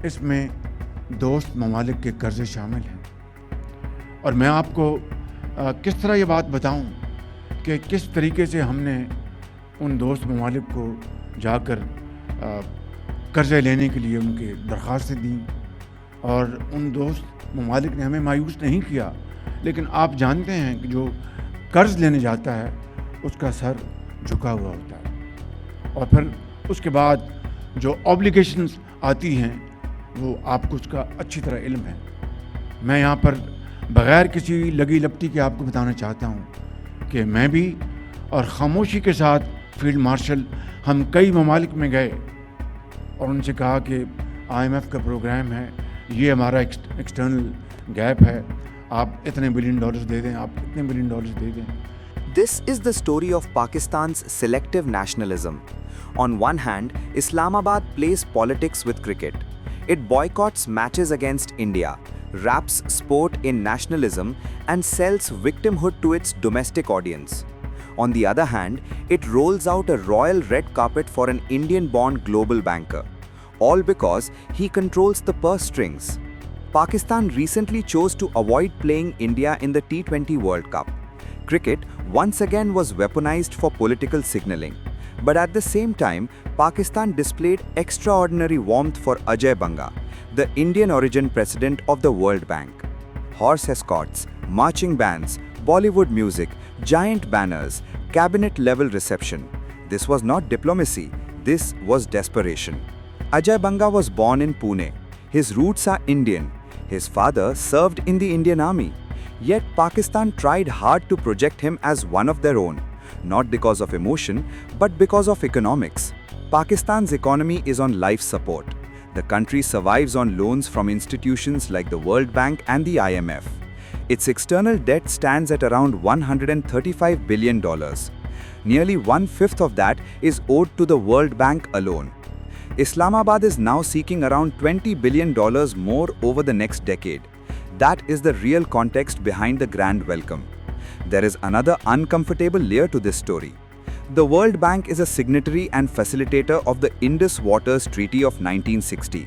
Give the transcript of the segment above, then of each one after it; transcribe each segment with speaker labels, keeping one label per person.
Speaker 1: اس میں دوست ممالک کے قرضے شامل ہیں، اور میں آپ کو کس طرح یہ بات بتاؤں کہ کس طریقے سے ہم نے ان دوست ممالک کو جا کر قرضے لینے کے لیے ان کے درخواستیں دیں، اور ان دوست ممالک نے ہمیں مایوس نہیں کیا، لیکن آپ جانتے ہیں کہ جو قرض لینے جاتا ہے اس کا سر جھکا ہوا ہوتا ہے، اور پھر اس کے بعد جو اوبلیگیشنز آتی ہیں وہ آپ کو اس کا اچھی طرح علم ہے۔ میں یہاں پر بغیر کسی لگی لپٹی کے آپ کو بتانا چاہتا ہوں کہ میں بھی اور خاموشی کے ساتھ فیلڈ مارشل ہم کئی ممالک میں گئے اور ان سے کہا کہ IMF کا پروگرام ہے، یہ ہمارا ایکسٹرنل گیپ ہے، آپ اتنے بلین ڈالرز دے دیں، آپ اتنے بلین ڈالرز دے دیں۔
Speaker 2: This is the story of Pakistan's selective nationalism. On one hand, Islamabad plays politics with cricket. It boycotts matches against India, wraps sport in nationalism, and sells victimhood to its domestic audience. On the other hand, it rolls out a royal red carpet for an Indian-born global banker, all because he controls the purse strings. Pakistan recently chose to avoid playing India in the T20 World Cup. Cricket once again was weaponized for political signaling. But at the same time, Pakistan displayed extraordinary warmth for Ajay Banga, the Indian origin president of the World Bank. Horse escorts, marching bands, Bollywood music, giant banners, cabinet-level reception. This was not diplomacy, this was desperation. Ajay Banga was born in Pune. His roots are Indian. His father served in the Indian Army. Yet Pakistan tried hard to project him as one of their own, not because of emotion, but because of economics. Pakistan's economy is on life support. The country survives on loans from institutions like the World Bank and the IMF. Its external debt stands at around $135 billion. Nearly one-fifth of that is owed to the World Bank alone. Islamabad is now seeking around $20 billion more over the next decade. That is the real context behind the grand welcome. There is another uncomfortable layer to this story. The World Bank is a signatory and facilitator of the Indus Waters Treaty of 1960,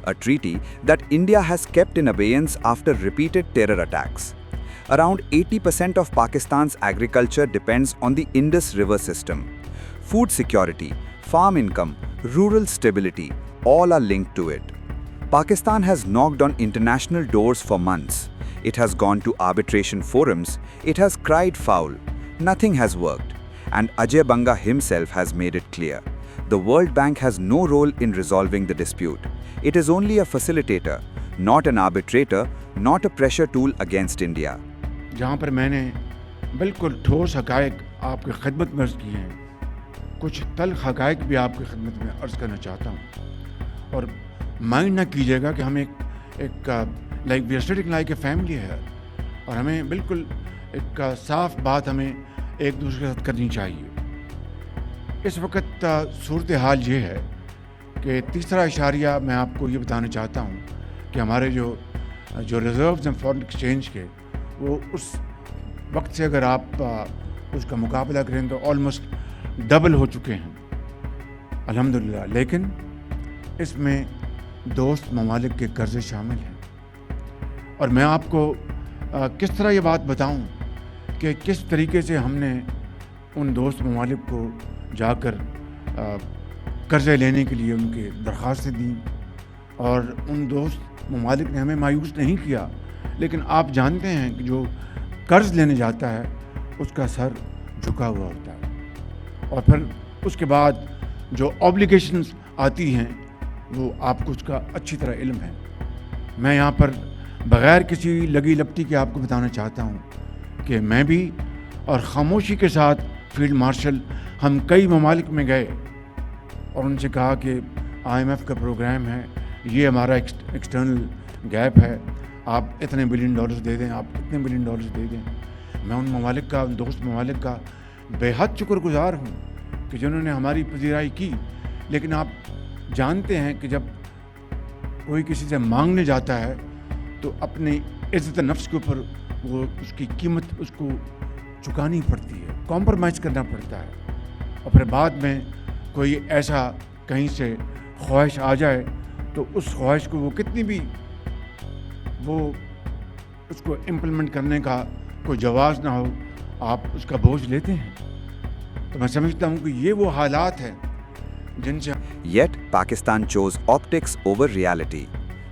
Speaker 2: a treaty that India has kept in abeyance after repeated terror attacks. Around 80% of Pakistan's agriculture depends on the Indus River system. Food security, farm income, rural stability, all are linked to it. Pakistan has knocked on international doors for months. It has gone to arbitration forums. It has cried foul. Nothing has worked. And Ajay Banga himself has made it clear. The World Bank has no role in resolving the dispute. It is only a facilitator, not an arbitrator, not a pressure tool against India.
Speaker 1: جہاں پر میں نے بالکل ٹھوس حقائق آپ کی خدمت میں عرض کیے ہیں، کچھ تلخ حقائق بھی آپ کی خدمت میں عرض کرنا چاہتا ہوں، اور مائنڈ نہ کیجیے گا کہ ہم ایک like we are sitting like a family ہے، اور ہمیں بالکل ایک صاف بات ہمیں ایک دوسرے کے ساتھ کرنی چاہیے۔ اس وقت صورتحال یہ ہے کہ تیسرا اشاریہ میں آپ کو یہ بتانا چاہتا ہوں کہ ہمارے جو ریزروز ہیں فارن ایکسچینج کے، وہ اس وقت سے اگر آپ اس کا مقابلہ کریں تو آلموسٹ ڈبل ہو چکے ہیں الحمدللہ، لیکن اس میں دوست ممالک کے قرضے شامل ہیں، اور میں آپ کو کس طرح یہ بات بتاؤں کہ کس طریقے سے ہم نے ان دوست ممالک کو جا کر قرضے لینے کے لیے ان کے درخواستیں دیں، اور ان دوست ممالک نے ہمیں مایوس نہیں کیا، لیکن آپ جانتے ہیں کہ جو قرض لینے جاتا ہے اس کا سر جھکا ہوا ہوتا ہے، اور پھر اس کے بعد جو اوبلیگیشنز آتی ہیں وہ آپ کو اس کا اچھی طرح علم ہے۔ میں یہاں پر بغیر کسی لگی لپٹی کے آپ کو بتانا چاہتا ہوں کہ میں بھی اور خاموشی کے ساتھ فیلڈ مارشل ہم کئی ممالک میں گئے اور ان سے کہا کہ IMF کا پروگرام ہے، یہ ہمارا ایکسٹرنل گیپ ہے، آپ اتنے بلین ڈالرز دے دیں، آپ اتنے بلین ڈالرز دے دیں۔ میں ان ممالک کا، ان دوست ممالک کا بے حد شکر گزار ہوں کہ جنہوں نے ہماری پذیرائی کی، لیکن آپ جانتے ہیں کہ جب کوئی کسی سے مانگنے جاتا ہے تو اپنی عزت نفس کے اوپر وہ اس کی قیمت اس کو چکانی پڑتی ہے، کمپرومائز کرنا پڑتا ہے، اور پھر بعد میں کوئی ایسا کہیں سے خواہش آ جائے تو اس خواہش کو وہ کتنی بھی وہ اس کو امپلیمنٹ کرنے کا کوئی جواز نہ ہو، آپ اس کا بوجھ لیتے ہیں. تو میں سمجھتا ہوں کہ یہ وہ حالات ہیں جن سے
Speaker 2: Yet, Pakistan chose optics over reality.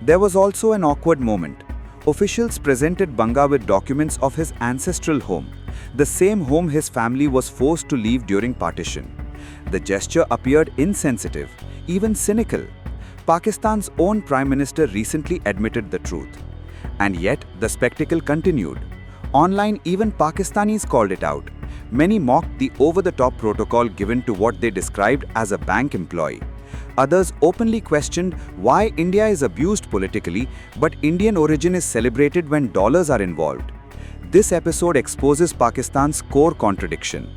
Speaker 2: There was also an awkward moment. Officials presented Banga with documents of his ancestral home, the same home his family was forced to leave during partition. The gesture appeared insensitive, even cynical. Pakistan's own Prime Minister recently admitted the truth. And yet, the spectacle continued. Online, even Pakistanis called it out. Many mocked the over-the-top protocol given to what they described as a bank employee. Others openly questioned why India is abused politically, but Indian origin is celebrated when dollars are involved. This episode exposes Pakistan's core contradiction.